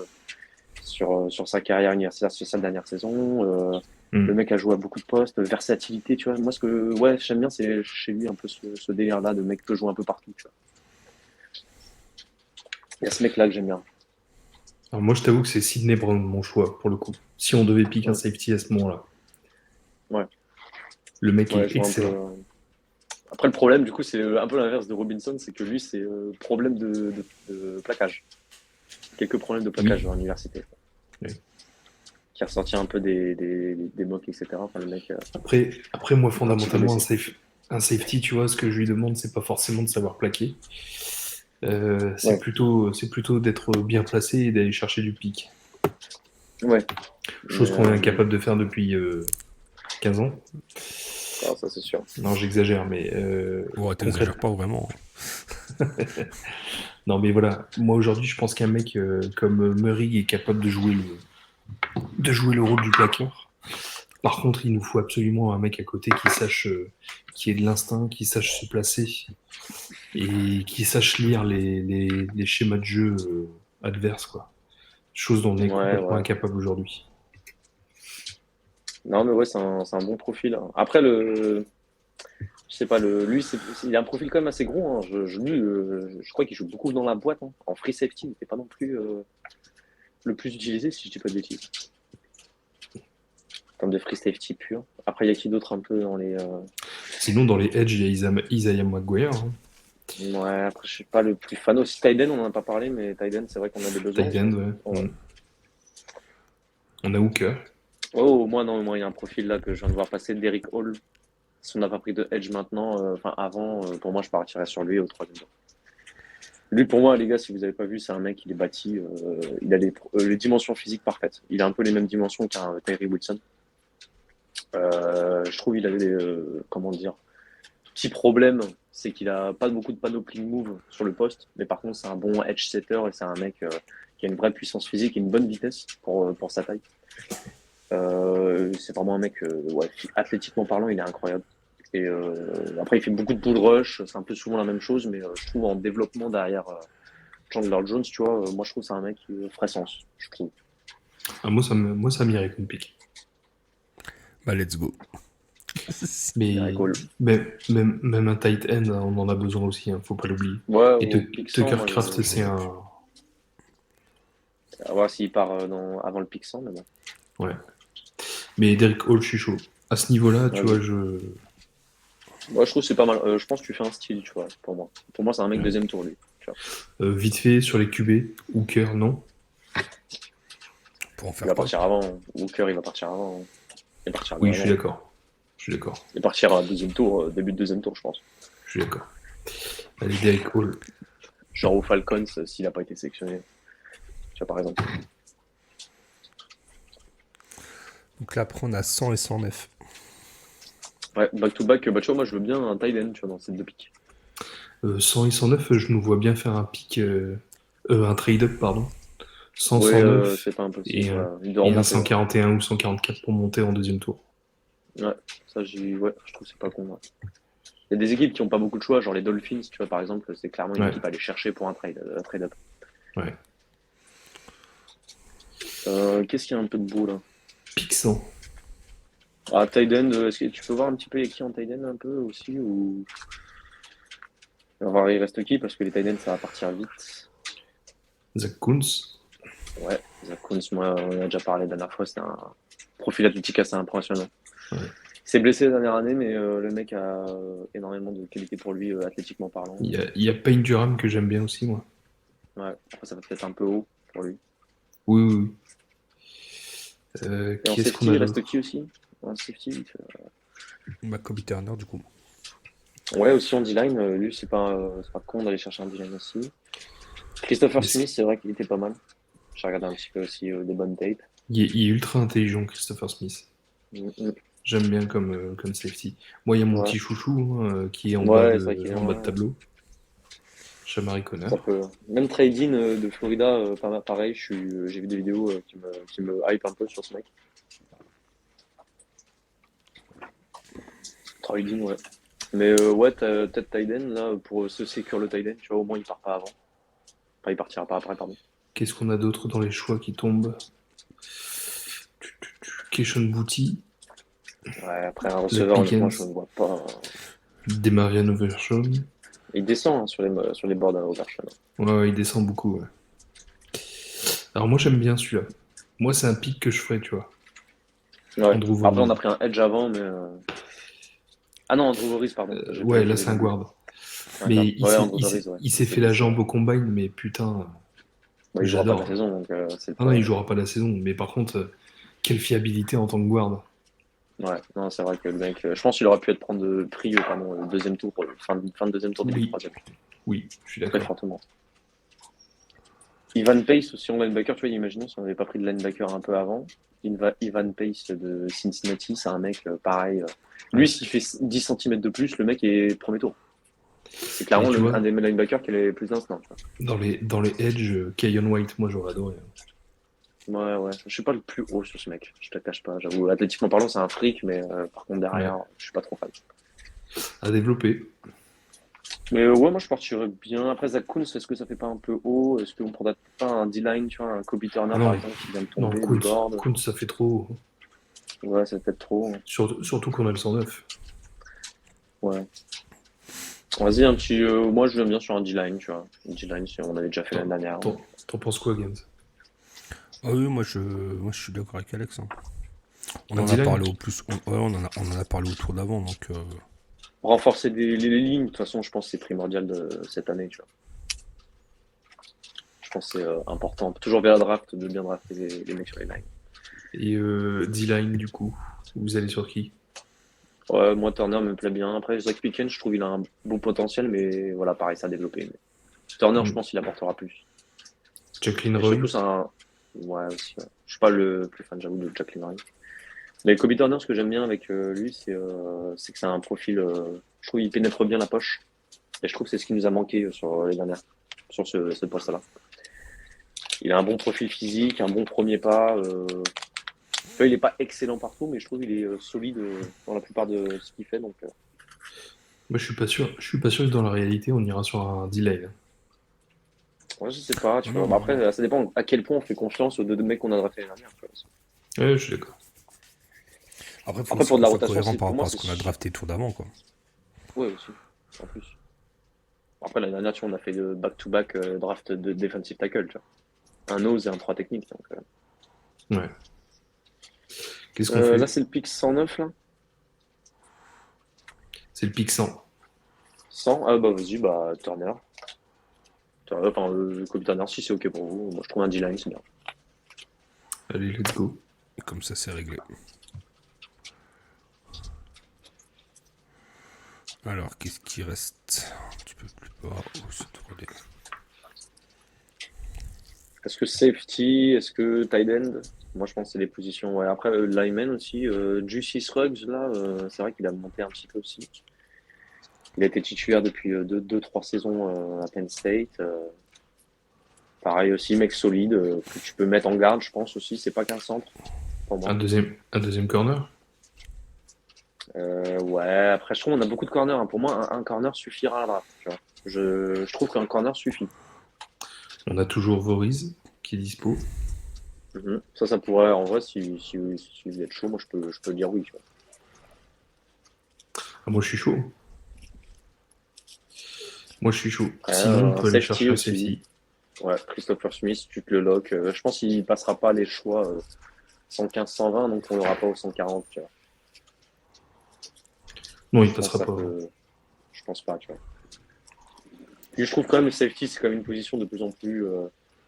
sur sa carrière universitaire, sur sa dernière saison. Le mec a joué à beaucoup de postes, versatilité, tu vois. Moi, ce que j'aime bien, c'est chez lui un peu ce délire-là de mec qui peut jouer un peu partout, tu vois. Il y a ce mec-là que j'aime bien. Alors moi, je t'avoue que c'est Sidney Brown, mon choix, pour le coup. Si on devait piquer un safety à ce moment-là. Ouais. Le mec est Je vois un excellent. peu. Après, le problème, du coup, c'est un peu l'inverse de Robinson, c'est que lui, c'est problème de plaquage. Quelques problèmes de plaquage à l'université. Oui. Qui a ressorti un peu des mocks, etc. Enfin, le mec. Après, moi, fondamentalement, blessé. un safety, tu vois, ce que je lui demande, c'est pas forcément de savoir plaquer. C'est Ouais. plutôt d'être bien placé et d'aller chercher du pic. Ouais. Chose qu'on est incapable de faire depuis 15 ans. Ah, ça, c'est sûr. Non, j'exagère, mais Ouais, t'exagères pas vraiment. non, mais voilà. Moi, aujourd'hui, je pense qu'un mec comme Murray est capable de jouer le rôle du plaqueur. Par contre, il nous faut absolument un mec à côté qui sache, qui ait de l'instinct, qui sache se placer et qui sache lire les schémas de jeu adverses, quoi. Chose dont on est complètement incapable aujourd'hui. Non, mais ouais, c'est un bon profil. Hein. Après, je sais pas, lui, il a un profil quand même assez gros. Hein. Je crois qu'il joue beaucoup dans la boîte. Hein. En free safety, il n'était pas non plus le plus utilisé, si je dis pas de bêtises. En termes de free safety pur. Après, il y a qui d'autre un peu dans les. Sinon, dans les edge, il y a Isaiah McGuire. Hein. Ouais, après, je suis pas le plus fan aussi. Tyden, on n'en a pas parlé, mais Tyden, c'est vrai qu'on a des besoins. Tyden, ouais. On a Hooker. Oh, moi, il y a un profil là que je viens de voir passer, Derrick Hall. Si on n'a pas pris de edge maintenant, avant, pour moi, je partirais sur lui au troisième tour. Lui, pour moi, les gars, si vous n'avez pas vu, c'est un mec, il est bâti, il a les dimensions physiques parfaites. Il a un peu les mêmes dimensions qu'un Tyree Wilson. Je trouve qu'il a des, comment dire, petit problème, c'est qu'il a pas beaucoup de panoply move sur le poste, mais par contre, c'est un bon edge setter et c'est un mec qui a une vraie puissance physique et une bonne vitesse pour sa taille. C'est vraiment un mec, athlétiquement parlant, il est incroyable. Et après, il fait beaucoup de bull rush, c'est un peu souvent la même chose, mais je trouve en développement derrière Chandler Jones, tu vois, moi je trouve que c'est un mec qui ferait sens, je trouve. Ah, moi, ça m'irait comme pick. Bah, let's go. Mais même un tight end, on en a besoin aussi, hein, faut pas l'oublier. Ouais, et Tucker Craft, c'est un. À voir s'il part avant le pick 100, mais bon. Ouais. Mais Derrick Hall, je suis chaud. À ce niveau-là, tu vois, Moi, je trouve que c'est pas mal. Je pense que tu fais un style, tu vois, pour moi. Pour moi, c'est un mec deuxième tour, lui. Tu vois. Vite fait, sur les QB, Hooker, non. Pour en faire il va partir avant. Hooker, il va partir avant. Oui, je suis d'accord. Il va partir à deuxième tour, début de deuxième tour, je pense. Je suis d'accord. Allez, Derrick Hall. Genre aux Falcons, s'il n'a pas été sélectionné. Tu vois, par exemple. Donc là, après, on a 100 et 109. Ouais, back-to-back, bah, tu vois, moi, je veux bien un tight end, tu vois, dans ces deux picks. 100 et 109, je nous vois bien faire un pick, un trade-up, pardon. 100, ouais, 109 c'est pas impossible. et un 141 ou 144 pour monter en deuxième tour. Ouais, ça, je trouve que c'est pas con. Ouais. Il y a des équipes qui n'ont pas beaucoup de choix, genre les Dolphins, tu vois, par exemple, c'est clairement une équipe à aller chercher pour un trade-up. Ouais. Qu'est-ce qu'il y a un peu de beau, là? Pick 100. Ah, tight end, est-ce que tu peux voir un petit peu les qui en tight end un peu aussi ou... On va voir, il reste qui parce que les tight ends ça va partir vite. Zach Kuntz. Ouais, Zach Kuntz, moi on en a déjà parlé la dernière fois, c'est un profil athlétique assez impressionnant. Ouais. Il s'est blessé la dernière année, mais le mec a énormément de qualité pour lui, athlétiquement parlant. Il y a Payne Durham que j'aime bien aussi, moi. Ouais, après ça va peut-être un peu haut pour lui. Oui. Et en safety, il reste qui aussi? En safety, Macoby Turner, du coup. Ouais, aussi en D-line, lui, c'est pas con d'aller chercher un D-line aussi. Christopher Smith, c'est vrai qu'il était pas mal. J'ai regardé un petit peu aussi des bonnes tapes. Il est ultra intelligent, Christopher Smith. Mm. J'aime bien comme safety. Moi, il y a mon Ouais, petit chouchou qui est ouais, c'est vrai qu'il est en bas de loin. tableau, Shamari Connor. Ça peut. Même trading de Florida, pareil, j'ai vu des vidéos qui me hype un peu sur ce mec. Trading, ouais. Mais ouais, peut-être Tiden, là, pour se sécure le Tiden, tu vois, au moins il part pas avant. Enfin, il partira pas après, pardon. Qu'est-ce qu'on a d'autre dans les choix qui tombent? Keishon Boutti, Ouais, après un Blake receveur, honnêtement, je Pickens, ne vois pas. Demarion Overshawn. Il descend hein, sur les boards à Overshawn. Ouais, il descend beaucoup. Ouais. Alors moi, j'aime bien celui-là. Moi, c'est un pick que je ferais, tu vois. Ouais. Andrew Après, on a Voorhees. pris un edge avant, mais. Ah non, Andrew Voris, pardon. Ouais, là, J'avais c'est un zappé. guard. Un Mais garde. Ouais, Andrew Voris, ouais. il s'est fait C'est la ça. jambe au combine, mais putain, Bah, il jouera pas de la j'adore. saison, donc c'est le Ah non, il problème. jouera pas la saison. Mais par contre, quelle fiabilité en tant que guard. Ouais, non, c'est vrai que le mec, je pense qu'il aurait pu être pris pardon, le deuxième tour, fin de deuxième tour, début de Oui, troisième. oui, je suis Très d'accord. fortement. Ivan Pace aussi en linebacker, tu vois, imaginons si on n'avait pas pris de linebacker un peu avant. Ivan Pace de Cincinnati, c'est un mec pareil. Lui, Ouais. s'il fait 10 cm de plus, le mec est premier tour. C'est Mais clairement tu un vois, des linebackers qui est les plus instant. dans les edge, Keyon White, moi, j'aurais adoré. Ouais, ouais. Je suis pas le plus haut sur ce mec, je te cache pas. J'avoue, athlétiquement parlant, c'est un fric, mais par contre, Ouais. derrière, je suis pas trop fan. À développer. Mais ouais, moi je partirais bien. Après, Zach Kuntz, est-ce que ça fait pas un peu haut? Est-ce qu'on prendrait pas un D-line, tu vois, un Kobe Turner Ah par non, exemple, qui vient de non, tomber du board? Kuntz, ça fait trop. Ouais, c'est peut-être trop. Surtout qu'on a le 109. Ouais. Vas-y, un petit. Moi, je viens bien sur un D-line, tu vois. Un D-line, si on avait déjà fait l'année dernière. T'en penses quoi, Games? Ah oui, moi je suis d'accord avec Alex, hein. On Un en a D-line? parlé au plus. On en a parlé au tour d'avant, donc. Renforcer les lignes, de toute façon, je pense que c'est primordial cette année, tu vois. Je pense que c'est important. Toujours vers la draft, de bien drafter les mecs sur les lines. Et D-line, du coup, vous allez sur qui? Ouais, moi, Turner me plaît bien. Après, Zach Pickens, je trouve qu'il a un bon potentiel, mais voilà, pareil, ça a développé. Mais Turner, je Hmm. pense qu'il apportera plus. Jacqueline Et Roy? surtout, c'est un. Ouais, aussi. Ouais. Je suis pas le plus fan, j'avoue, de Jacqueline Ryan. Mais Kobe Turner, ce que j'aime bien avec lui, c'est que c'est un profil. Je trouve qu'il pénètre bien la poche. Et je trouve que c'est ce qui nous a manqué sur les dernières. Sur ce poste-là. Il a un bon profil physique, un bon premier pas. Tu vois, il n'est pas excellent partout, mais je trouve qu'il est solide dans la plupart de ce qu'il fait. Donc, Moi, je suis pas sûr. Je suis pas sûr que dans la réalité, on ira sur un D-line. ouais, je sais pas. Tu Ah vois. Bah, non. après, ça dépend à quel point on fait confiance aux deux mecs qu'on a drafté l'année dernière. Tu vois. Ouais, je suis d'accord. Après, il faut Après, aussi pour de qu'on la soit rotation, cohérent par pour moi, rapport à ce c'est. qu'on a drafté tour d'avant, quoi. Ouais, aussi. En plus. Après, l'année dernière, tu vois, on a fait de back-to-back draft de defensive tackle. Tu vois. Un nose et un 3 technique. Donc, Ouais. Qu'est-ce qu'on fait? là, c'est le pick 109, là. C'est le pick 100. 100. Ah, bah, vas-y, bah, Turner. Enfin, Kobe Turner, si c'est OK pour vous. Moi, je trouve un D-line, c'est bien. Allez, let's go. Et comme ça, c'est réglé. Alors, qu'est-ce qui reste un petit peu plus bas? Oh, c'est trop laid. Est-ce que safety? Est-ce que tight end? Moi, je pense que c'est les positions. Ouais. Après, lineman aussi. Juicy Ruggs, là, c'est vrai qu'il a monté un petit peu aussi. Il a été titulaire depuis 2-3 saisons à Penn State. Pareil aussi, mec solide, que tu peux mettre en garde, je pense aussi. C'est pas qu'un centre, pour moi. Un deuxième corner? Ouais, après, je trouve qu'on a beaucoup de corners. Hein. Pour moi, un corner suffira à la draft. Tu vois. Je trouve qu'un corner suffit. On a toujours Voriz qui est dispo. Ça pourrait, en vrai, si vous êtes chaud, moi, je peux dire oui. Tu vois. Ah, moi, je suis chaud. Moi, je suis chaud. Après, Sinon, on un peut aller safety chercher un aussi. safety. Ouais, Christopher Smith, tu te le lock. Je pense qu'il passera pas les choix 115-120, donc on l'aura pas au 140. Tu vois. Non, il Je pense que passera ça pas. peut. Je pense pas, tu vois. Puis je trouve quand même le safety, c'est quand même une position de plus en plus.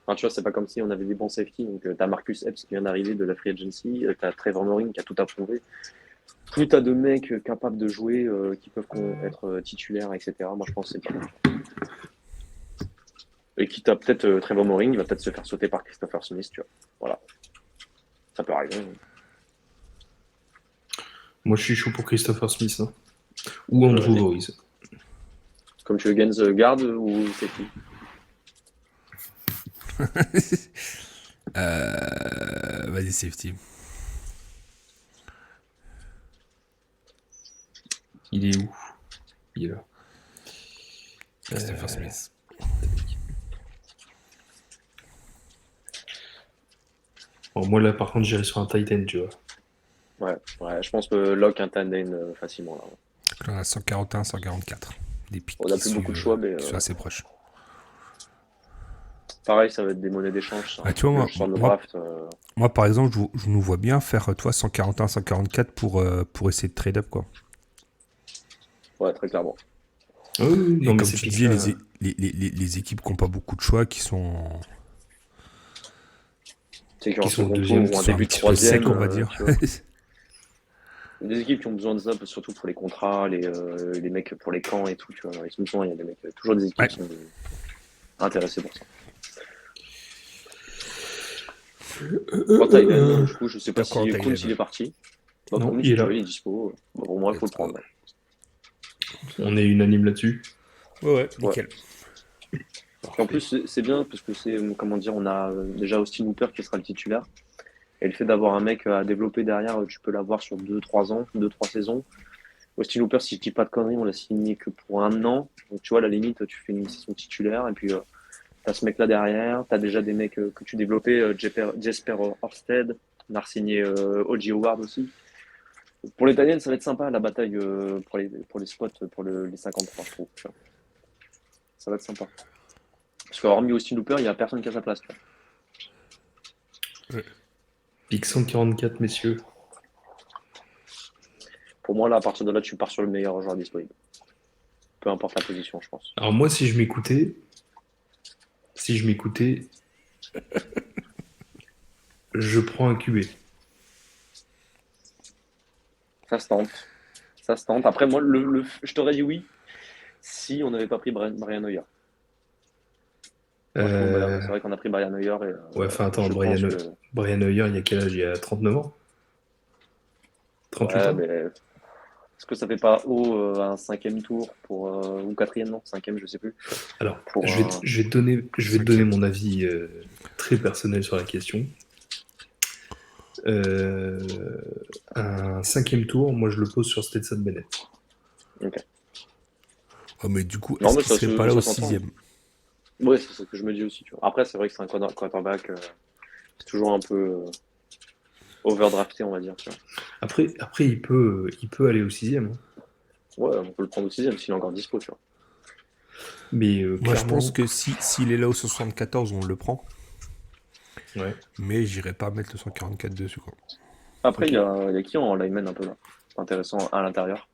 Enfin, tu vois, c'est pas comme si on avait des bons safety. Donc, t'as Marcus Epps qui vient d'arriver de la free agency, t'as Trevor Moring qui a tout approuvé. Plus t'as de mecs capables de jouer, qui peuvent être titulaires, etc. Moi, je pense que c'est pas mal. Et quitte à peut-être Trevor Moring, il va peut-être se faire sauter par Christopher Smith, tu vois. Voilà. Ça peut arriver. Moi, je suis chaud pour Christopher Smith. Hein. Ou Andrew Vas-y. Boyce. Comme tu veux, Gens garde ou safety? Vas-y, safety. Il est où? Il est là. Christopher Smith. Bon, moi, là, par contre, j'irai sur un Titan, tu vois. Ouais, je pense que lock un tandem facilement. Là. Donc là, on a 141, 144. Des pics On n'a qui plus beaucoup de suivent, choix, mais qui sont assez proches. pareil, ça va être des monnaies d'échange. Ça. Ah, tu vois, moi, Sur le moi, draft, moi, par exemple, je nous vois bien faire, toi, 141, 144 pour essayer de trade up, quoi. ouais, très clairement. Ah oui, Et non, mais comme c'est tu disais, pique-là. les équipes qui n'ont pas beaucoup de choix, qui sont C'est qu'en Qui sont au second deuxième, tour ou en sont un début de petit peu secs, troisième, on va dire. tu vois. Des équipes qui ont besoin de ça, surtout pour les contrats, les mecs pour les camps et tout, tu vois. Souvent, il y a des mecs, toujours des équipes Ouais. qui sont intéressées pour ça. Moi, Tylen, du coup, je sais pas D'accord, si Tylen. Kuntz il est parti. Bah, Non, Kuntz, il est tu là. vois, il est dispo. Bah, pour moi, il faut le prendre. Ouais. On est unanime là-dessus. Ouais, nickel. En plus, c'est bien parce que c'est, comment dire, on a déjà Austin Hooper qui sera le titulaire. Et le fait d'avoir un mec à développer derrière, tu peux l'avoir sur 2-3 ans, 2-3 saisons. Austin Hooper, si je dis pas de conneries, on l'a signé que pour 1 an. Donc tu vois, à la limite, tu fais une saison titulaire et puis t'as ce mec-là derrière. T'as déjà des mecs que tu développais, Jesper Horsted. On a re-signé O.J. Howard aussi. Pour les Italiens, ça va être sympa la bataille pour les spots, pour les 53, je trouve. Tu vois. Ça va être sympa. Parce qu'hormis Austin Hooper, il n'y a personne qui a sa place. Tu vois. Pique 144, messieurs. Pour moi, là, à partir de là, tu pars sur le meilleur joueur disponible. Peu importe la position, je pense. Alors moi, si je m'écoutais, je prends un QB. Ça se tente. Ça se tente. Après, moi, je t'aurais dit oui si on n'avait pas pris Brian Hoyer. Moi, je trouve, c'est vrai qu'on a pris Brian Hoyer. Et, Ouais, enfin, attends, je Brian pense que- Hoyer, il y a quel âge? Il y a 39 ans? 38 Ouais, ans? mais est-ce que ça fait pas haut un 5e tour pour, ou 4e, non? 5e, je sais plus. Alors, Pour, je vais te donner mon avis très personnel sur la question. Un 5e tour, moi je le pose sur Stetson Bennett. Oh, mais du coup, Non, est-ce mais qu'il serait pas là ça au s'entend. 6e? Ouais, c'est ce que je me dis aussi. Tu vois. Après, c'est vrai que c'est un quarterback. C'est toujours un peu overdrafté, on va dire. Tu vois. Après il peut aller au 6e. Hein. Ouais, on peut le prendre au 6e s'il est encore dispo. Tu vois. Mais Moi, je clairement, pense que s'il est là au 74, on le prend. ouais. Mais j'irai pas mettre le 144 dessus, quoi. Après, Ok. il y a qui en lineman un peu là? Intéressant à l'intérieur.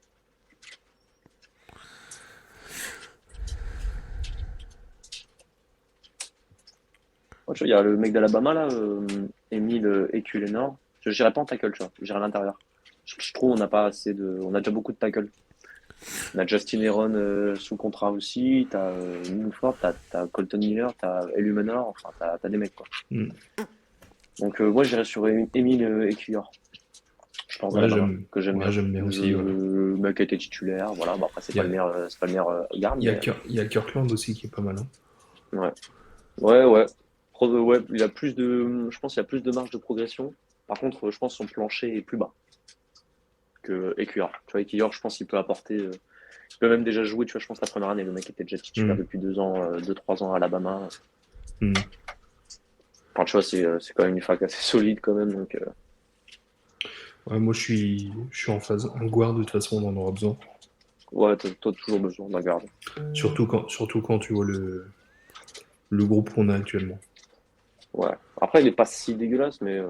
Ouais, tu vois, il y a le mec d'Alabama là, Emile Eculenor. Je n'irai pas en tackle, tu vois. J'irai à l'intérieur. Je trouve on n'a pas assez de. On a déjà beaucoup de tackle. On a Justin Heron sous contrat aussi. T'as Newford, t'as Colton Miller, t'as Elumenor. Enfin, t'as des mecs quoi. Mm. Donc moi j'irai sur Emile Eculenor. Je pense Ouais, d'Alabama, que j'aime bien. j'aime bien aussi. Le mec a été titulaire. Voilà. Bah, après c'est Il y pas a- le meilleur garde. Il y a, Mais... il y a Kirkland aussi qui est pas mal. Hein. Ouais. Ouais. Ouais, il a plus de, je pense qu'il y a plus de marge de progression. Par contre, je pense que son plancher est plus bas que Ecuyor. Tu vois, Ecuyor, je pense qu'il peut apporter. Il peut même déjà jouer, tu vois, je pense la première année, le mec était déjà titulaire depuis 2 ans, 2-3 ans à Alabama. Enfin, tu vois, c'est quand même une fac assez solide quand même. Donc, Ouais, moi je suis en phase. Un guard, de toute façon, on en aura besoin. ouais, t'as toujours besoin d'un garde. Surtout quand tu vois le groupe qu'on a actuellement. Ouais. Après, il est pas si dégueulasse, mais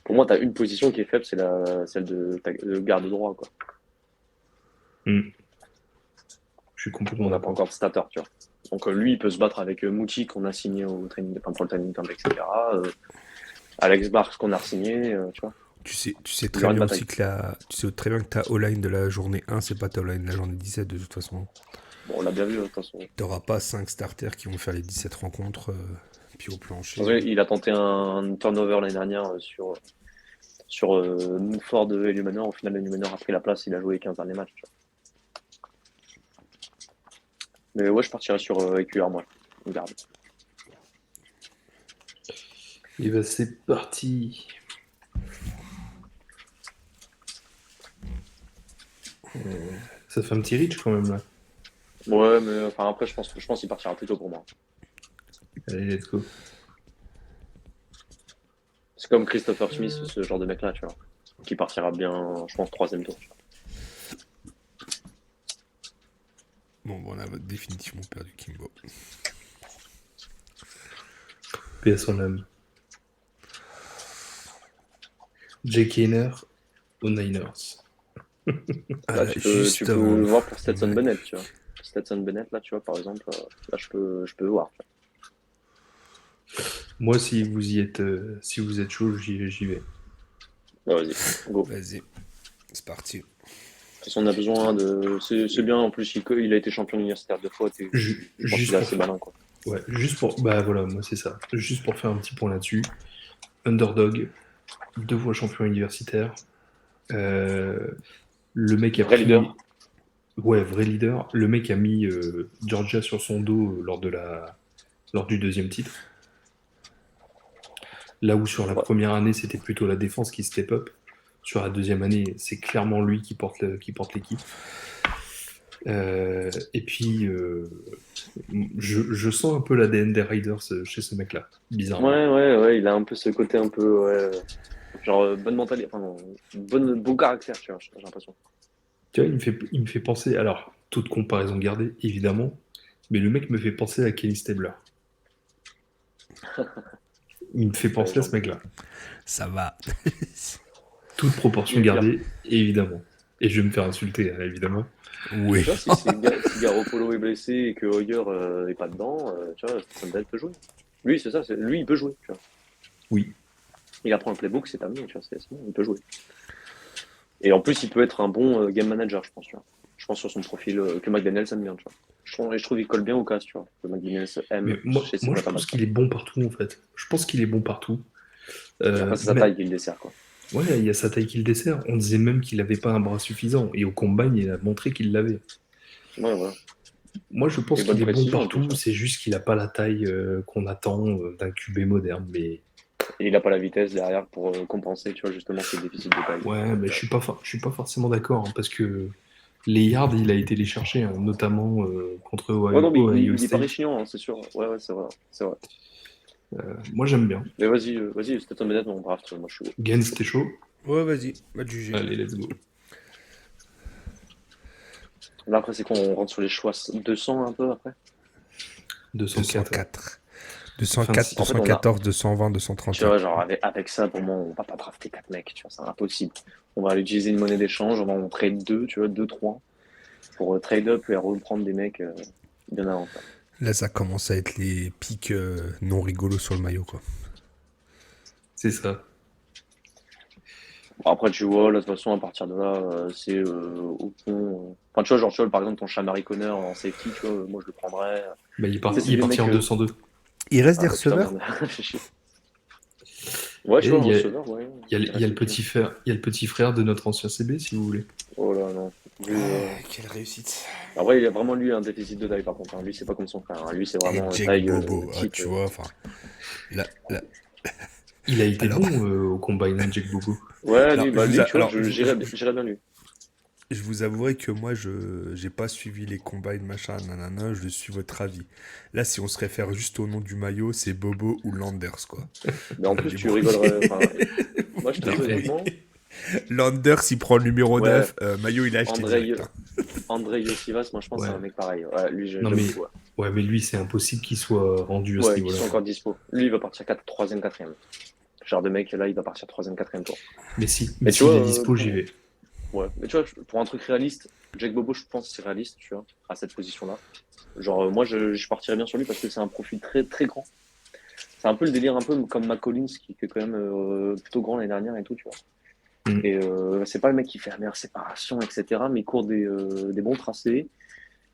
pour moi, t'as une position qui est faible, c'est celle de garde droit, quoi. Je suis complètement On n'a pas d'accord. encore de starter, tu vois. Donc lui, il peut se battre avec Mouti qu'on a signé au training, enfin, pour le training camp, etc. Alex Barks qu'on a signé, tu vois. Tu sais Il y très aura une bien bataille. aussi tu sais très bien que ta O-line de la journée 1, c'est pas ta O-line de la journée 17 de toute façon. Bon, on l'a bien vu, de toute façon. T'auras pas 5 starters qui vont faire les 17 rencontres. pied au plancher. En vrai, il a tenté un turnover l'année dernière sur Mouford et Numenor. Au final, Numenor a pris la place. Il a joué les 15 derniers matchs. Tu vois. Mais ouais, je partirais sur EQR, moi. On garde. Et bah, c'est parti. Ça fait un petit reach quand même là. Ouais, mais enfin, après, je pense qu'il partira plus tôt pour moi. Allez, let's go. C'est comme Christopher Smith, ce genre de mec-là, tu vois. Qui partira bien, je pense, 3e tour. Tu vois. Bon, on a définitivement perdu Kimbo. Paix à son âme. Jake Hayner aux Niners. Là, tu peux voir pour Stetson Bennett, tu vois. Stetson Bennett, là, tu vois, par exemple, là, je peux voir. Tu vois. Moi, si vous êtes chaud, j'y vais. Bah, vas-y, go. Vas-y, c'est parti. De toute façon, on a besoin de. C'est bien, en plus, il a été champion universitaire 2 fois. Je pense qu'il est assez malin, quoi. Ouais, juste pour. Bah voilà, moi c'est ça. Juste pour faire un petit point là-dessus. Underdog, 2 fois champion universitaire. Le mec a Vrai pris. leader. Ouais, vrai leader. Le mec a mis Georgia sur son dos lors du 2e titre. Là où sur la première année, c'était plutôt la défense qui step up. Sur la 2e année, c'est clairement lui qui porte l'équipe. Et puis, je sens un peu l'ADN des Raiders chez ce mec-là, bizarrement. Ouais, il a un peu ce côté un peu, ouais, genre bonne mentalité, enfin, bon caractère, tu vois, j'ai l'impression. Tu vois, il me fait penser, alors, toute comparaison gardée, évidemment, mais le mec me fait penser à Kenny Stabler. Il me fait penser à ce mec-là. Ça va. Toute proportion gardée, évidemment. Et je vais me faire insulter, hein, évidemment. Oui. Tu vois, si Garoppolo est blessé et que Hoyer est pas dedans, tu vois, Stetson Bennett peut jouer. Lui, c'est ça, lui, il peut jouer, tu vois. Oui. Il apprend le playbook, c'est terminé, tu vois, c'est bon, il peut jouer. Et en plus, il peut être un bon game manager, je pense, tu vois. Je pense sur son profil que McDaniels aime bien, tu vois. Je trouve qu'il colle bien au casse, tu vois. Que McDaniels aime Mais moi chez ses je pense qu'il est bon partout, en fait. Je pense qu'il est bon partout. Après, c'est sa taille qui le dessert, quoi. Ouais, il y a sa taille qui le dessert. On disait même qu'il n'avait pas un bras suffisant. Et au combine, il a montré qu'il l'avait. Ouais, voilà. Moi, je pense Et qu'il bonne est bon précision, en partout. plus, hein. C'est juste qu'il n'a pas la taille qu'on attend d'un QB moderne. Mais Et il n'a pas la vitesse derrière pour compenser, tu vois, justement, ses déficits de taille. ouais, mais je suis pas forcément d'accord, hein, parce que les yards, il a été les chercher, hein, notamment contre Ouais, non, mais Ohio il est pas State. chiant, hein, c'est sûr. Ouais, c'est vrai. C'est vrai. Moi, j'aime bien. Mais vas-y, Stetson Bennett, mon draft, moi, je suis. Gaines, t'es chaud? Ouais, vas-y, va te juger. Allez, let's go. Là, après, c'est qu'on rentre sur les choix 200 un peu après. 204. 204, Enfin, 214, 220, Tu 231. vois, genre, avec ça, pour moi, on va pas drafter 4 mecs, tu vois, c'est impossible. On va utiliser une monnaie d'échange, on va en trade 2, tu vois, 2, 3, pour trade up et reprendre des mecs bien avant. Quoi. Là, ça commence à être les pics non rigolos sur le maillot, quoi. c'est ça. Bon, après, tu vois, là, de toute façon, à partir de là, c'est au fond. Enfin, tu vois, genre, tu vois, par exemple, ton Shamari Connor en safety, tu vois, moi, je le prendrais. Bah, il est C'est parti les en mecs, 202. Il reste des putain, receveurs merde. Ouais, je Et vois, il y a- receveur, ouais. Il y a le petit frère de notre ancien CB, si vous voulez. Oh là, non. Lui, Quelle réussite. En vrai, il a vraiment, lui, un déficit de taille, par contre. Hein. Lui, c'est pas comme son frère. Hein. Lui, c'est Et vraiment Jake taille Bobo, type. tu vois, enfin... Là, Il a été Alors- bon au combine, hein, Jake Bobo. Ouais, Alors, lui, tu vois, j'irais bien lui. Je vous avouerai que moi, je n'ai pas suivi les combines, machin, nanana, je suis votre avis. Là, si on se réfère juste au nom du maillot, c'est Bobo ou Landers, quoi. Mais en plus, tu Débrouillé. rigolerais. Enfin, moi, je te dis Non, mais- honnêtement, Landers, il prend le numéro Ouais. 9, maillot, il a acheté André, direct. André Yosivas, moi, je pense que c'est Ouais. un mec pareil. Ouais, lui, Non, j'aime mais- beaucoup. Ouais, Ouais, mais lui, c'est impossible qu'il soit rendu à ce Ouais, qui niveau-là. sont encore dispo. Lui, il va partir 3ème, 4ème. Genre de mec, là, il va partir 3ème, 4ème tour. Mais si, Mais mais tu s'il vois, est dispo, j'y vais. Ouais, mais tu vois, pour un truc réaliste, Jake Bobo, je pense que c'est réaliste, tu vois, à cette position-là. Genre, moi, je partirais bien sur lui parce que c'est un profil très, très grand. C'est un peu le délire, un peu comme Matt Collins, qui est quand même plutôt grand l'année dernière et tout, tu vois. Mm. Et c'est pas le mec qui fait la meilleure séparation, etc., mais il court des bons tracés.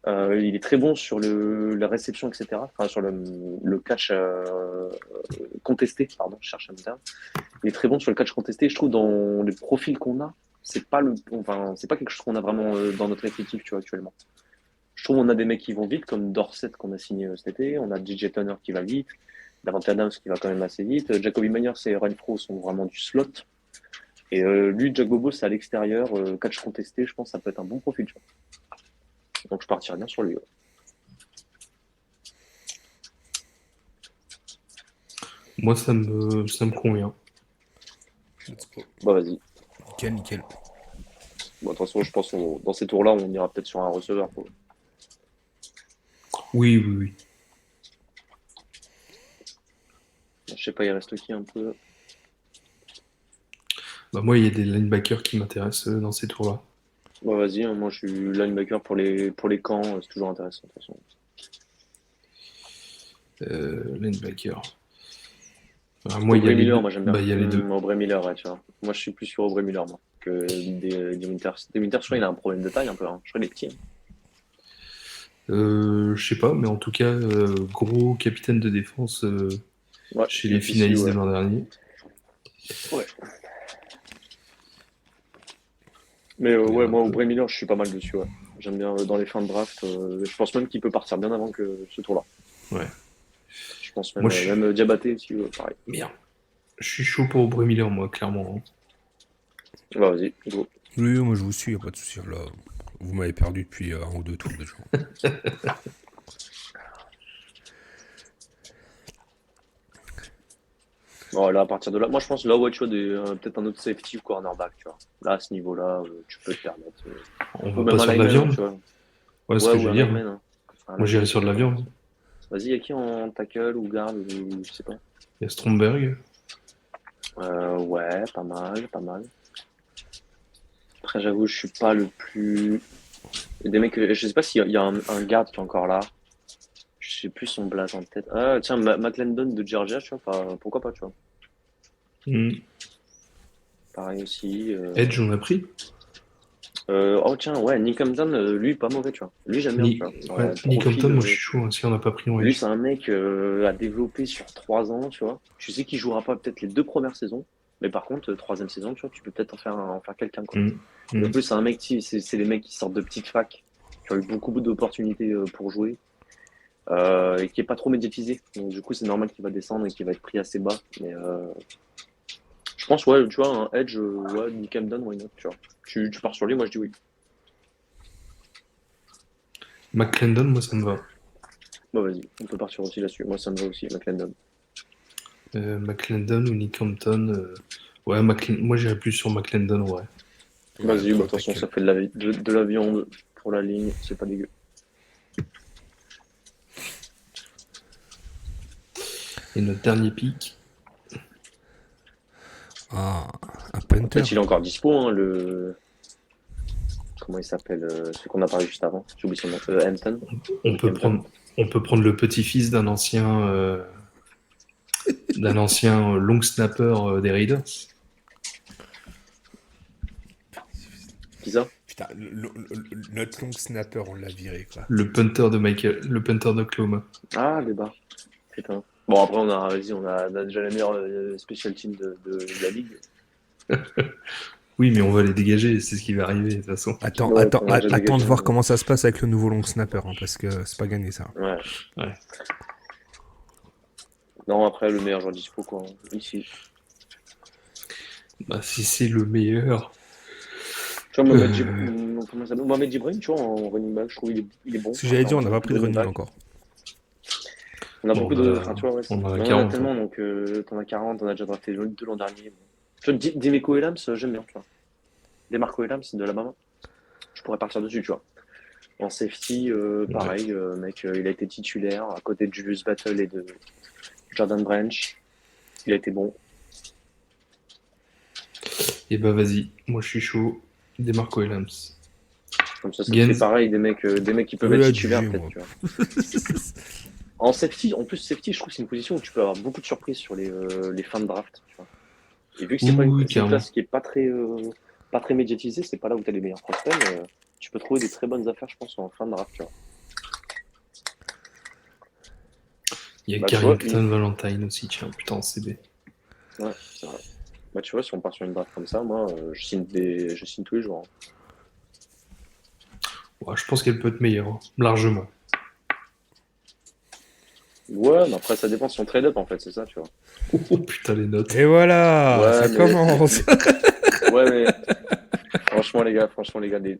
Il est très bon sur la réception, etc. Enfin, sur le catch contesté, pardon, je cherche un terme. Il est très bon sur le catch contesté. Je trouve dans les profils qu'on a, c'est pas quelque chose qu'on a vraiment dans notre effectif, tu vois, actuellement. Je trouve qu'on a des mecs qui vont vite, comme Dorset qu'on a signé cet été. On a DJ Turner qui va vite. Davante Adams qui va quand même assez vite. Jacoby Myers et Renfro sont vraiment du slot. Et lui, Jack Bobo, c'est à l'extérieur, catch contesté. Je pense que ça peut être un bon profil, tu vois. Donc je partirais bien sur lui. Ouais. Moi, ça me convient. Let's go. Bah vas-y. Nickel, nickel. Bon, de toute façon, je pense que dans ces tours-là, on ira peut-être sur un receveur. Quoi. Oui. Je sais pas, il reste qui un peu. Bah, moi, il y a des linebackers qui m'intéressent dans ces tours-là. Bah vas-y, hein, moi je suis linebacker pour les camps, c'est toujours intéressant de toute façon. Linebacker. Moi, il y a Aubrey les Miller, deux. moi j'aime bien. Bah, il y a les deux. Aubrey Miller, ouais, tu vois. Moi je suis plus sur Aubrey Miller, moi, que des Winters. Des Winters, je crois qu'il a un problème de taille un peu. Hein. Je crois qu'il est petit. Hein. Je sais pas, mais en tout cas, gros capitaine de défense Ouais, chez les et puis, finalistes ouais. de l'an dernier. Ouais. Mais ouais, moi Aubrey Miller, je suis pas mal dessus. Ouais. J'aime bien dans les fins de draft. Je pense même qu'il peut partir bien avant que ce tour-là. Ouais. Je pense même, Moi, je suis- même Diabaté aussi, pareil. Merde. Je suis chaud pour Aubrey Miller, moi, clairement. Bah vas-y, go. Oui, moi je vous suis, y a pas de souci. Là, vous m'avez perdu depuis un ou deux tours déjà. Bon, là, à partir de là, moi je pense là, ouais, tu vois, peut-être un autre safety ou cornerback, tu vois. Là, à ce niveau-là, tu peux te permettre. On Ou va même pas un sur de la lineman, hein, viande. tu vois. Ouais, ce Ouais, que ou je un veux dire. lineman. Hein. Un Moi, j'irais lineman, sur de la c'est pas mal. viande. Vas-y, y'a qui en tackle ou garde ou je sais pas. Il y a Stromberg. Ouais, pas mal, pas mal. Après, j'avoue, je suis pas le plus. Il y a des mecs, je sais pas s'il y a un garde qui est encore là. Je sais plus son blaze en tête. Ah, tiens, McClendon de Georgia, tu vois, pourquoi pas, tu vois. Hmm. Pareil aussi. Edge, on a pris. Oh, tiens, ouais, Nick Hampton, lui, pas mauvais, tu vois. Lui, j'aime bien, tu vois. Ouais, Nick Profil, Hampton, moi, je suis chaud hein, si on n'a pas pris en lui, Edge. c'est un mec à développer sur 3 ans, tu vois. Tu sais qu'il jouera pas peut-être les 2 premières saisons, mais par contre, troisième saison, tu vois, tu peux peut-être en faire quelqu'un, quoi. Hmm. Et en Hmm. plus, c'est un mec, c'est les mecs qui sortent de petites facs, qui ont eu beaucoup d'opportunités pour jouer, et qui est pas trop médiatisé. Donc, du coup, c'est normal qu'il va descendre et qu'il va être pris assez bas. Mais je pense, ouais, tu vois, un Edge, ouais, Nick Hampton, why not, tu vois. Tu pars sur lui, moi je dis oui. McClendon, moi, ça me va. Bah vas-y, on peut partir aussi là-dessus. Moi, ça me va aussi, McClendon. McClendon ou Nick Hampton. Ouais, moi, j'irais plus sur McClendon, ouais. Vas-y, Ouais, bah, de toute façon, ça fait de la viande pour la ligne, c'est pas dégueu. Et notre dernier pick. Ah, un punter. Peut-être il est encore dispo, hein, Comment il s'appelle celui qu'on a parlé juste avant. J'ai oublié son nom. Hampton. On peut prendre le petit-fils d'un ancien long snapper des Raiders. Qui ça? Putain, notre long snapper, on l'a viré, quoi. Le punter d'Oklahoma. Ah, le bas. Putain. Bon, après, on a déjà la meilleure special team de la ligue. Oui, mais on va les dégager, c'est ce qui va arriver de toute façon. Attends, Ouais, attends, on a déjà attends de dégagé, voir ouais. comment ça se passe avec le nouveau long snapper, hein, parce que c'est pas gagné ça. Ouais. Ouais. Non, après, le meilleur joueur dispo, quoi. Ici. Bah, si c'est le meilleur. Tu vois, Mohamed Ibrahim, tu vois, en running back, je trouve il est bon. Ce que j'allais dire, on n'a pas pris de running back. encore. On a Bon, beaucoup bah, de. Enfin, tu vois, ouais, on en a en 40, tellement, donc t'en as 40, on a déjà drafté deux l'an dernier. Tu vois, Demeco Elams, j'aime bien, tu vois. Demarco Elams de l'Alabama. Je pourrais partir dessus, tu vois. En safety, pareil, mec, il a été titulaire à côté de Julius Battle et de Jordan Branch. Il a été bon. Et bah vas-y, moi je suis chaud. DeMarco Elams. Comme ça te Gaines. fait pareil, des mecs qui peuvent Oui, être là, titulaires, GG, peut-être, moi. tu vois. En safety, en plus, safety, je trouve que c'est une position où tu peux avoir beaucoup de surprises sur les fins de draft, tu vois. Et vu que c'est Oui, c'est une carrément. place qui est pas très médiatisée, c'est pas là où tu as les meilleurs prospects, mais tu peux trouver des très bonnes affaires, je pense, en fin de draft, tu vois. Il y a Bah, tu vois, Carrington Valentine aussi, tiens, putain, en CB. Ouais, c'est vrai. Bah, tu vois, si on part sur une draft comme ça, moi, je signe tous les jours, hein. Ouais, je pense qu'elle peut être meilleure, hein, largement. Ouais, mais après, ça dépend si on trade up, en fait, c'est ça, tu vois. Oh putain, les notes. Et voilà, Ouais, ça mais- commence. Ouais, mais franchement, les gars,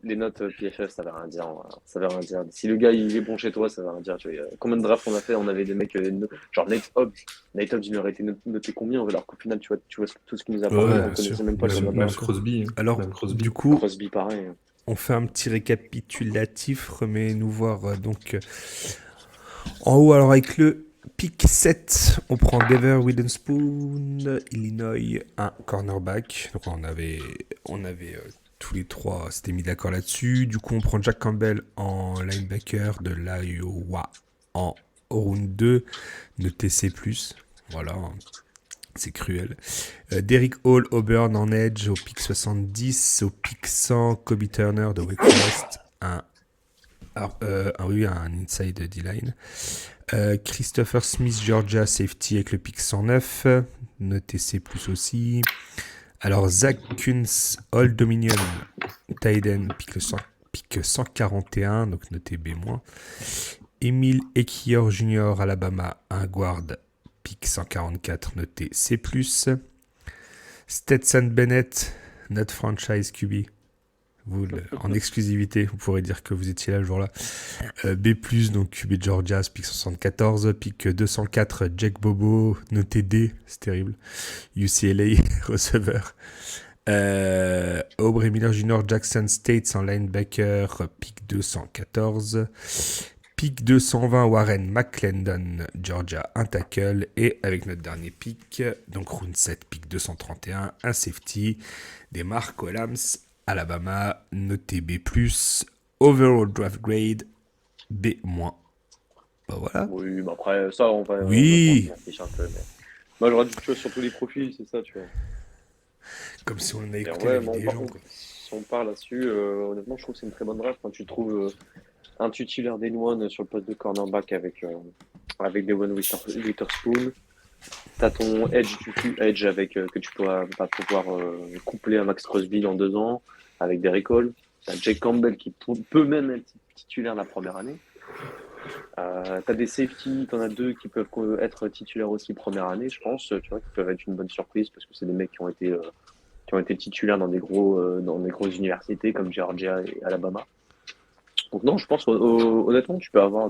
les notes PFF, ça veut rien dire, hein. Ça veut rien dire. Si le gars, il est bon chez toi, ça veut rien dire. Tu vois, combien de drafts on a fait? On avait des mecs, genre Nate Hobbs. Nate Hobbs, il aurait été noté combien? Alors qu'au final, tu vois tout ce qu'il nous a apporté, Ouais, on bien sûr. connaissait même pas le Bien sûr, cornerback. Même Crosby. Hein. Alors, Même Crosby. du coup, Crosby, pareil. on fait un petit récapitulatif. Remets-nous voir en haut. Alors, avec le pick 7, on prend Dever Witherspoon, Illinois, un cornerback. Donc, on avait tous les trois s'étaient mis d'accord là-dessus. Du coup, on prend Jack Campbell en linebacker de l'Iowa en round 2, noté C+. Voilà, c'est cruel. Derrick Hall, Auburn en edge au pick 70. Au pick 100, Kobe Turner de Wake Forest, un inside D-line. Christopher Smith, Georgia, safety avec le pick 109. Noté C+, aussi. Alors, Zach Kuntz, Old Dominion, Tiden, pick 141, donc noté B-. Emile Ekiyor Jr., Alabama, un guard, pick 144, noté C+. Stetson Bennett, notre franchise QB. Vous, en exclusivité, vous pourrez dire que vous étiez là le jour-là. B+, donc QB de Georgia, pick 74. Pick 204, Jake Bobo, noté D, c'est terrible. UCLA, receveur. Aubrey Miller Jr., Jackson State en linebacker, pick 214. Pick 220, Warren McClendon, Georgia, un tackle. Et avec notre dernier pick, donc round 7, pick 231, un safety, des Mark Williams, Alabama, noté B+, overall draft grade, B-. Bah voilà. Oui, mais après, ça, on va. Oui. On s'en fiche un peu, mais. Moi, j'aurais dit, tu vois, sur tous les profils, c'est ça, tu vois. Comme si on avait Et écouté ouais, la moi, vie des gens, quoi. si on parle là-dessus, honnêtement, je trouve que c'est une très bonne draft. Quand tu trouves un titulaire des One sur le poste de cornerback avec Devon Witherspoon, t'as ton edge avec que tu vas pouvoir coupler à Max Crosby dans 2 ans avec Derrick Hall. T'as Jake Campbell qui peut même être titulaire la première année. T'as des safety, t'en as 2 qui peuvent être titulaires aussi première année, je pense, tu vois, qui peuvent être une bonne surprise parce que c'est des mecs qui ont été titulaires dans des grosses universités comme Georgia et Alabama. Donc non, je pense honnêtement, tu peux avoir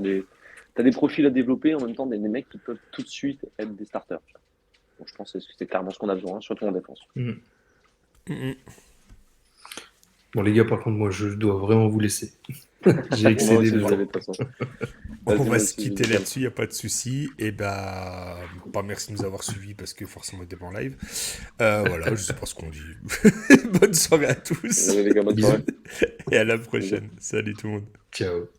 t'as des profils à développer en même temps des mecs qui peuvent tout de suite être des starters. Donc je pense que c'est clairement ce qu'on a besoin, surtout en défense. Bon, les gars, par contre, moi, je dois vraiment vous laisser. J'ai Moi excédé aussi, de désolé, de toute façon. On Vas-y, moi va se aussi, quitter je là-dessus, il n'y a pas de souci. Et bah, pas merci de nous avoir suivis parce que forcément, on était pas en live. Voilà, je sais pas ce qu'on dit. Bonne soirée à tous. Désolé les gars, bonne soirée. Et à la prochaine. Salut tout le monde. Ciao.